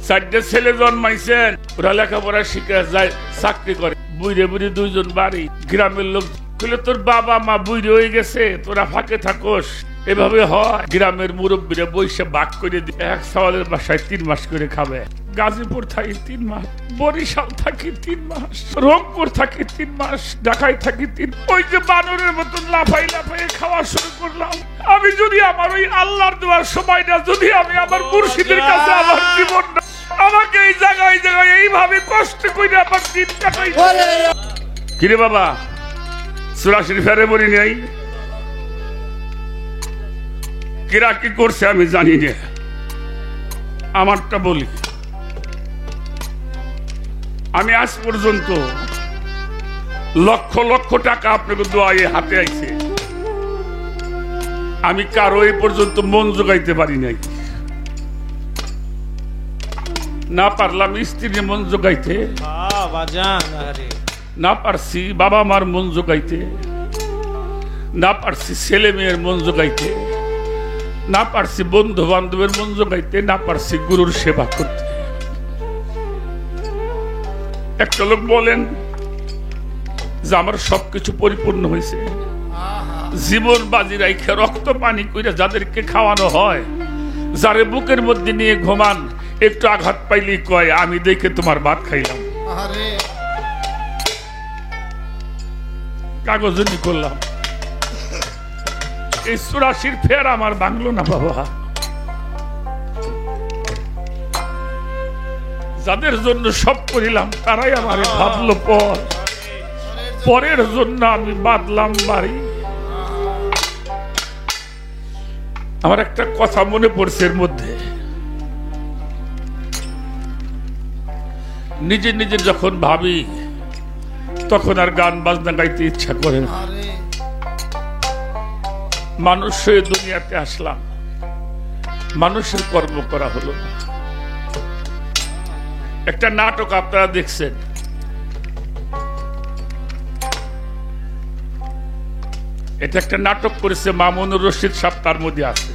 চারটে ছেলে জন্মাইছেন, ওরা লেখাপড়া শিখে যায়, চাকরি করে। বুড়ে বুড়ি দুইজন বাড়ি। গ্রামের লোক বলে তোর বাবা মা বুড়ি হয়ে গেছে, তোরা ফাঁকে থাকোস। এভাবে হয়। গ্রামের মুরব্বীরা বৈশে ভাগ করে দিয়ে এক সওয়ালের বাসায় 3 মাস করে খাবে। গাজীপুর থাকি 3 মাস, বরিশাল থাকি 3 মাস, রংপুর থাকি 3 মাস, ঢাকায় থাকি 3। ওই যে বানরের মতন লাফাই লাফাই খাওয়া শুরু করলাম। আমি যদি আমার ওই আল্লাহর দেওয়ার সময়টা যদি আমি আমার মুর্শিদের কাছে আমার জীবন, আমাকে এই জায়গায় এইভাবে কষ্ট করে আমার দিন কাটাই। কিরে বাবা, সূরা শরীফের বলি নাই? কিরা কি করছে আমি জানি না, আমারটা বলি। আমি আজ পর্যন্ত লক্ষ লক্ষ টাকা আপনাকে দোয়ায় হাতে আইছে, আমি কারো এই পর্যন্ত মন জোগাইতে পারি নাই। না পারলাম স্ত্রীর মন জোগাইতে, না পারছি বাবা মার মন জোগাইতে, না পারছি ছেলে মেয়ের মন জোগাইতে, না পারছি বন্ধু বান্ধবের মন জোগাইতে, না পারছি গুরুর সেবা করতে। একটা লোক বলেন যে আমার সবকিছু পরিপূর্ণ হয়েছে, জীবন বাজি রাইখে রক্ত পানি করে যাদেরকে খাওয়ানো হয়, যারে বুকের মধ্যে নিয়ে ঘুমান, একটু আঘাত পাইলেই কয় আমি দেখে তোমার ভাত খাইলাম, কাগজনি করলাম। এই 84 ফের আমার বাংলো না বাবা। যাদের জন্য সব করিলাম তারাই আমার ভাবলো পরের জন্য আমি বাঁধলাম বাড়ি। আমার একটা কথা মনে পড়ছে এর মধ্যে, নিজে নিজে যখন ভাবি তখন আর গান বাজনা গাইতে ইচ্ছা করে না। মানুষ হয়ে দুনিয়াতে আসলাম, মানুষের কর্ম করা হলো না। একটা নাটক আপনারা দেখছেন, এটা একটা নাটক করেছে মামুনুর রশিদ সাহেব, তার মধ্যে আছে।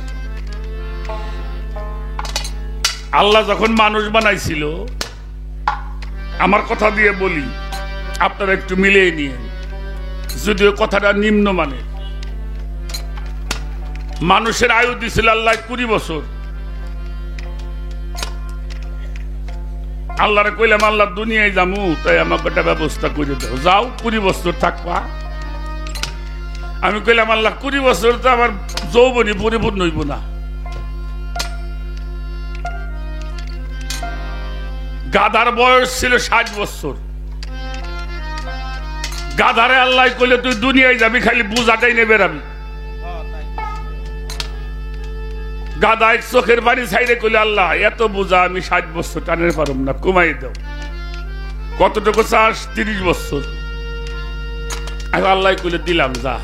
আল্লাহ যখন মানুষ বানাইছিল, আমার কথা দিয়ে বলি, আপনারা একটু মিলিয়ে নিয়ে, যদিও কথাটা নিম্নমানের। মানুষের আয়ু দিছিল আল্লাহ 20 বছর। আল্লাহরে কইলাম আল্লাহ দুনিয়ায় যামু, তাই আমাকে একটা ব্যবস্থা করে দাও, যাও 20 বছর থাকবা। আমি কইলাম আল্লাহ 20 বছর তো আমার যৌবনী পরিপূর্ণ হইব না। গাধার বয়স ছিল 60 বছর। গাধারে আল্লাহ কইলে তুই দুনিয়ায় যাবি, খালি বুঝাটাই নেবে আমি। গাধা এক চোখের বাড়ি ছাইড়ে কইলে আল্লাহ এত বোঝা আমি 60 বছর টানের পারব না, কমাই দাও। কতটুকু চাস? 30 বছর। আল্লাহ কইলে দিলাম, যা।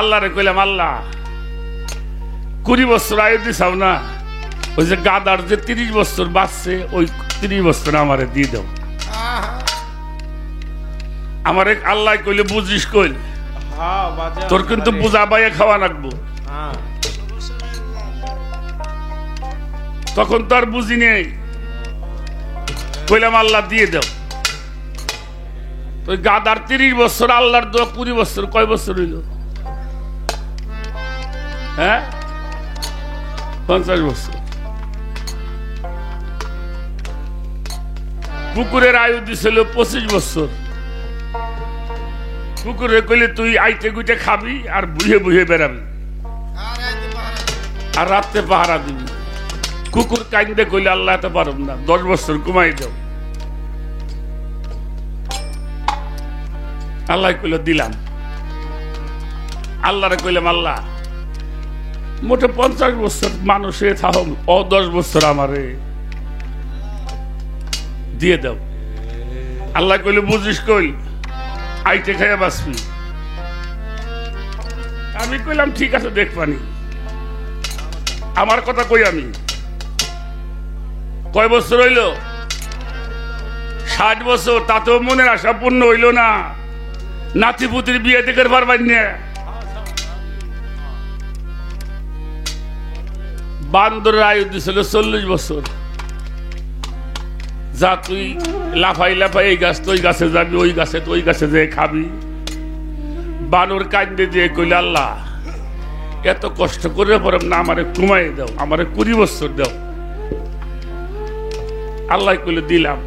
আল্লাহরে কইলাম আল্লাহ 20 বছর আয়ু দিছাও না, ওই যে গাদার যে 30 বছর বাঁচছে, ওই 30 বছর আমারে দিয়ে দাও। আমার আল্লাহ কইলে বুঝিস কইল, তোর কিন্তু বুঝা বাইয়ে খাওয়া লাগবো। তখন তো আর বুঝি নেই, কইলাম আল্লাহ দিয়ে দাও। ওই গাদার 30 বছর, আল্লাহর দোয়া 20 বছর, কয় বছর হইল? হ্যাঁ, 50 বছর। কুকুরের আয়ু দিছিল 25 বছর। কুকুরে কইলে তুই আইতে গুইতে খাবি আর বুঝে বুঝে বেড়াবি আর রাত্রে পাহারা দিবি। কুকুর কাইন্দে কইলে আল্লাহ এত পারব না, 10 বছর কমাই দাও। আল্লাহ কইলে দিলাম। আল্লাহরে কইলাম আল্লাহ মোটে 50 বছর মানুষে থাকো, 10 বছর আমারে দিয়ে দাও। আল্লাহ কইলে বুঝিস কইল, আইতে খাইয়া বাঁচবি। আমি কইলাম ঠিক আছে দেখবানি। আমার কথা কই আমি, কয় বছর হইল? 60 বছর। তাতেও মনের আশা পূর্ণ হইল না, নাতি পুতির বিয়ে দেখে পারবেন না। বান্দরের আয়ু দিছিল 40 বছর। যা তুই লাফাই লাফাই এই গাছ তো ওই গাছে যাবি, ওই গাছে তো ওই গাছে যেয়ে খাবি। বানর কান্দে দিয়ে কইল, আল্লাহ এত কষ্ট করে পরে না আমারে কমাই দাও, আমারে 20 বছর দাও। আল্লাহ কইলে দিলাম।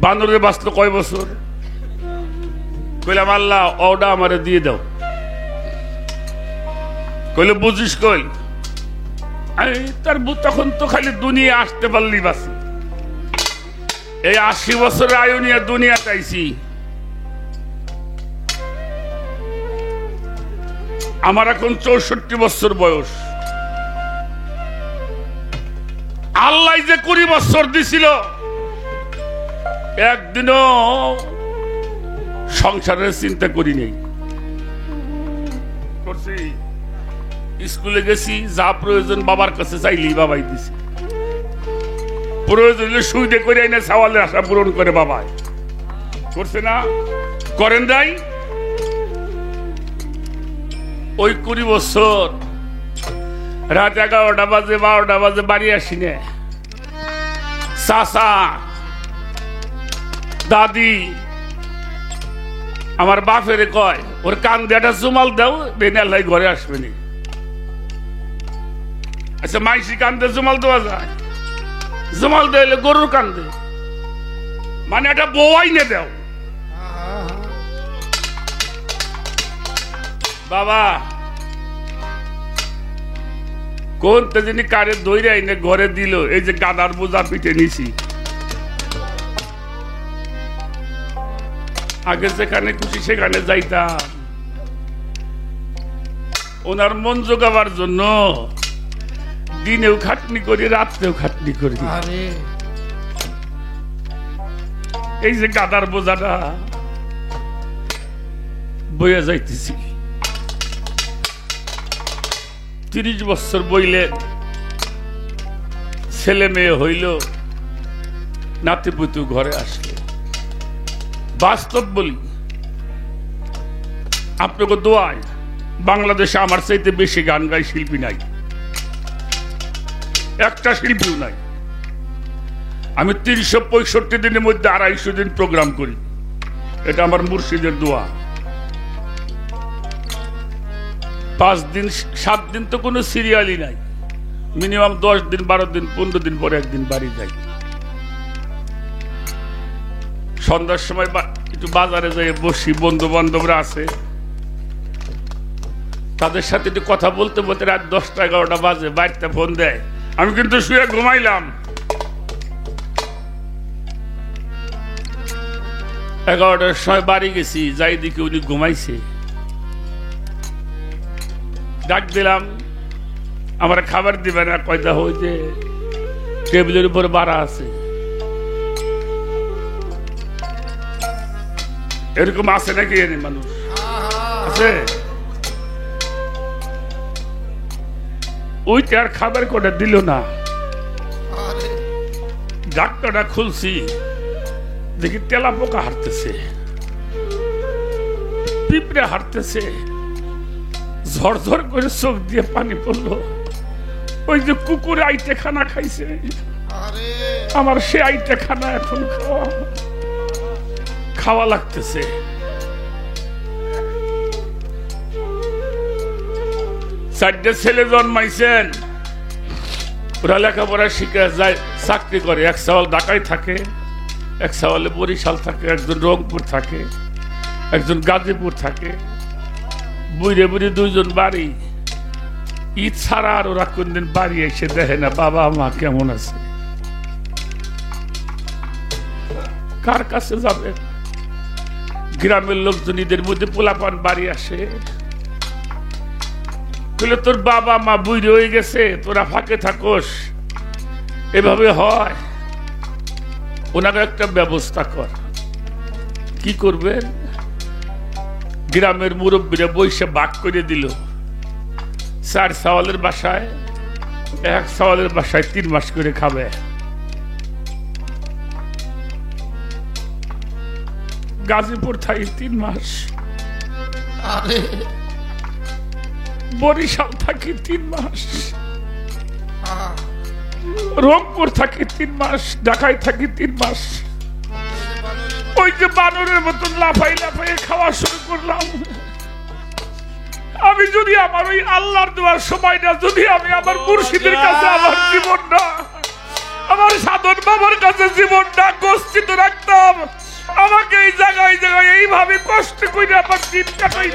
বানরে বাঁচলো কয় বছর? কইলাম আল্লাহ ওটা আমারে দিয়ে দাও। কইলে বুঝিস কই? তার তখন তো খালি দুনিয়া আসতে পারলি বাসি। এই 80 বছরের আয়ু নিয়ে দুনিয়া চাইছি। আমার এখন 64 বছর বয়স। আল্লাহ যে 20 বছর দিছিল, একদিনও সংসারের চিন্তা করি নেই। করছি স্কুলে গেছি, যা প্রয়োজন বাবার কাছে চাইলি বাবাই দিছে। প্রয়োজন হলে সুইদে করে এনে সওয়ালের আশা পূরণ করে বাবাই করছে না, করেন নাই? ওই 20 বছর রাত 11টা বাজে 12টা বাজে বাড়ি আসি না। চাচা দাদি আমার বাপের কয়, ওর কান দিয়ে একটা জুমাল দাও, বেনালাই ঘরে আসবে নি। আচ্ছা মাইসি কান্দে জুমাল দেওয়া যায়? জুমাল দিলে গরুর কান্দে, মানে একটা বউ আইনে দাও। বাবা কোন যিনি কারে দইরে আইনে ঘরে দিল, এই যে গাদার বোঝা পিঠে নিছি। আগে যেখানে খুশি সেখানে যাইতাম, ওনার মন জোগাবার জন্য দিনেও খাটনি করি, রাত্রেও খাটনি করি। এই যে গাদার বোঝাটা বইয়া যাইতেছি। 30 বছর বইলে ছেলে মেয়ে হইল, নাতি পুতু ঘরে আসলো। বাস্তব বলি, আপনাকে দোয়ায় বাংলাদেশে আমার চাইতে বেশি গান গাই শিল্পী নাই, একটা শিল্পীও নাই। আমি 365 দিনের মধ্যে 250 দিন প্রোগ্রাম করি, এটা আমার মুর্শিদের দোয়া। 5 দিন 7 দিন তো কোনো সিরিয়ালই নাই, মিনিমাম 10 দিন 12 দিন 15 দিন পরে একদিন বাড়ি যাই। সন্ধ্যার সময় একটু বাজারে যাই বসি, বন্ধু বান্ধবরা আছে, তাদের সাথে একটু কথা বলতে বলতে রাত 10টা 11টা বাজে, বাড়িতে ফোন দেয়, আমি কিন্তু শুয়ে ঘুমাইলাম। 11টার সময় বাড়ি গেছি, যাই দিকে উনি ঘুমাইছে। ডাক দিলাম, আমার খাবার দিবে না? কয়টা হয়েছে, টেবিলের উপর বাড়া আছে। এরকম আছে নাকি এনে মানুষ আছে? ওইটা আর খাবার কোটা দিল না। ডাক্তারটা খুলছি, দেখি তেলা পোকা হাঁটতেছে, পিঁপড়ে হাঁটতেছে, ঝরঝর করে চোখ দিয়ে পানি পড়লো। ওই যে কুকুরে আইটে খানা খাইছে, আমার সে আইটে খানা এখন খাওয়া লাগতেছে। চারটে ছেলে জন্মাইছেন, ওরা লেখাপড়া শিখে যায়, চাকরি করে। এক সওয়াল ঢাকায় থাকে, এক সওয়ালে বরিশাল থাকে, একজন রংপুর থাকে, একজন গাজীপুর থাকে। বুড়ে বুড়ি 2জন বাড়ি। ঈদ ছাড়া আর ওরা কোনদিন বাড়ি এসে দেখে না বাবা মা কেমন আছে। কার কাছে যাবে? গ্রামের লোকজন ঈদের মধ্যে পোলাপান বাড়ি আসে, বলে তোর বাবা মা বুড়ি হয়ে গেছে, তোরা ফাঁকে থাকোস। এভাবে হয়? ওনাকে একটা ব্যবস্থা কর। কি করবেন? গ্রামের মুরব্বীরা বৈশে ভাগ করে দিল। 4 সওয়ালের বাসায়, 1 সওয়ালের বাসায় 3 মাস করে খাবে। গাজীপুর থাকি 3 মাস, বরিশাল থাকি 3 মাস, রংপুর থাকি 3 মাস, ঢাকায় থাকি 3 মাস। ওই যে বানরের মতন লাফাই লাফাই খাওয়া শুরু করলাম। আমি যদি আমার ওই আল্লাহর দেওয়ার সময়টা যদি আমি আমার মুর্শিদের কাছে আমার জীবনটা, আমার সাধন বাবার কাছে জীবনটা গচ্ছিত রাখতাম, আমাকে এই জায়গায় জায়গায় এইভাবে কষ্ট করে আমার দিন কাটাই।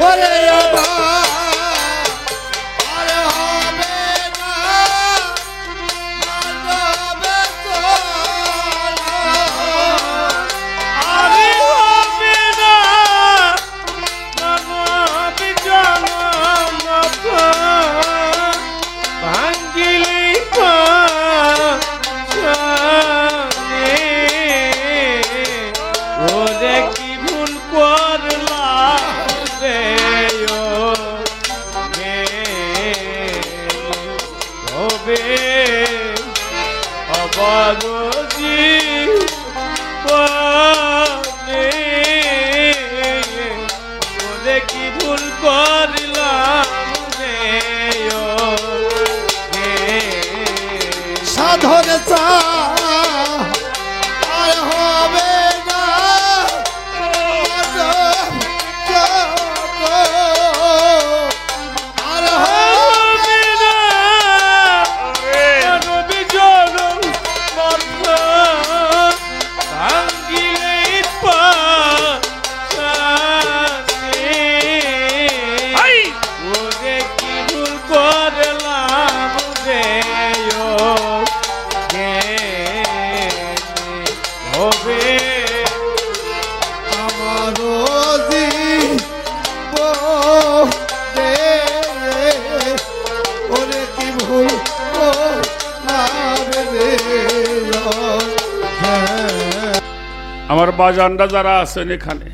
আমার বাজানরা যারা আছেন এখানে,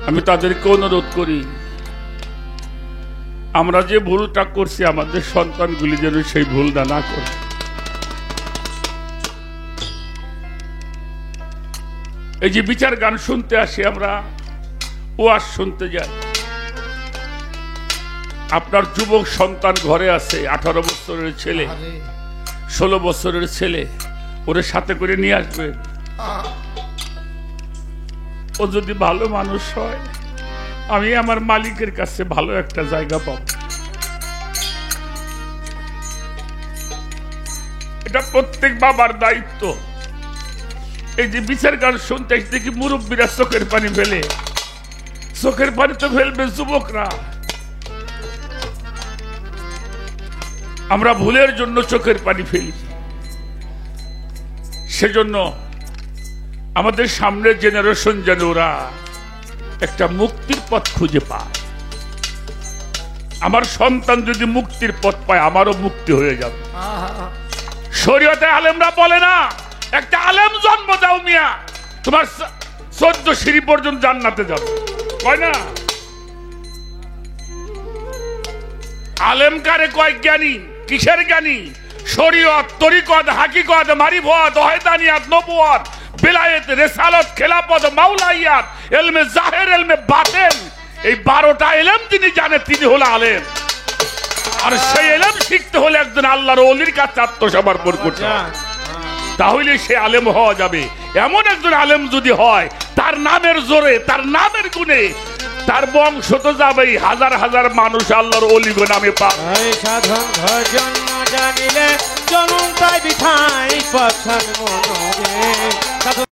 আমি তাদেরকে অনুরোধ করি, আমরা যে ভুলটা করছি আমাদের সন্তানগুলি যেন সেই ভুলটা না করে। এই যে বিচার গান শুনতে আসি, আমরা ওয়াজ শুনতে যাই, আপনার যুবক সন্তান ঘরে আছে, 18 বছরের ছেলে, 16 বছরের ছেলে, ওরে সাথে করে নিয়ে আসবে। ও যদি ভালো মানুষ হয়, আমি আমার মালিকের কাছে ভালো একটা জায়গা পাব। এটা প্রত্যেক বাবার দায়িত্ব। এই যে বিচার গান শুনতে দেখি মুরব্বীরা চোখের পানি ফেলে, চোখের পানি তো ফেলবে যুবকরা। আমরা ভুলের জন্য চোখের পানি ফেলি। সেজন্য আমাদের সামনের জেনারেশন যেন ওরা একটা মুক্তির পথ খুঁজে পায়। আমার সন্তান যদি মুক্তির পথ পায়, আমারও মুক্তি হয়ে যাবে। শরীয়তে আলেমরা বলে না, একটা আলেম জন্ম দাও মিয়া, তোমার 14 সিঁড়ি পর্যন্ত জান্নাতে যাবে, কয় না? আলেম কারে কয়? জ্ঞানী। কিসের জ্ঞানী? শরীয়ত, তরিকত, হাকিকত, মারিফত, ওয়াহদানিয়াত, নবুয়ত, বেলায়েত, রিসালত, খেলাফত, মাওলাইয়াত, ইলমে জাহির, ইলমে বাতিন, এই 12টা ইলম যিনি জানে তিনি হলো আলেম। আর সেই ইলম শিখতে হলে একজন আল্লাহর ওলির কাছে আত্মসমর্পণ করতে হবে, তাহলে সে আলেম হওয়া যাবে। এমন একজন আলেম যদি হয়, তার নামের জোরে, তার নামের গুণে তার বংশ তো যাবেই, হাজার হাজার মানুষ আল্লাহর ওলি নামে পাবে। সাধন ভজন জানিলে জনম তাই বিঠাই পছন্দ মনে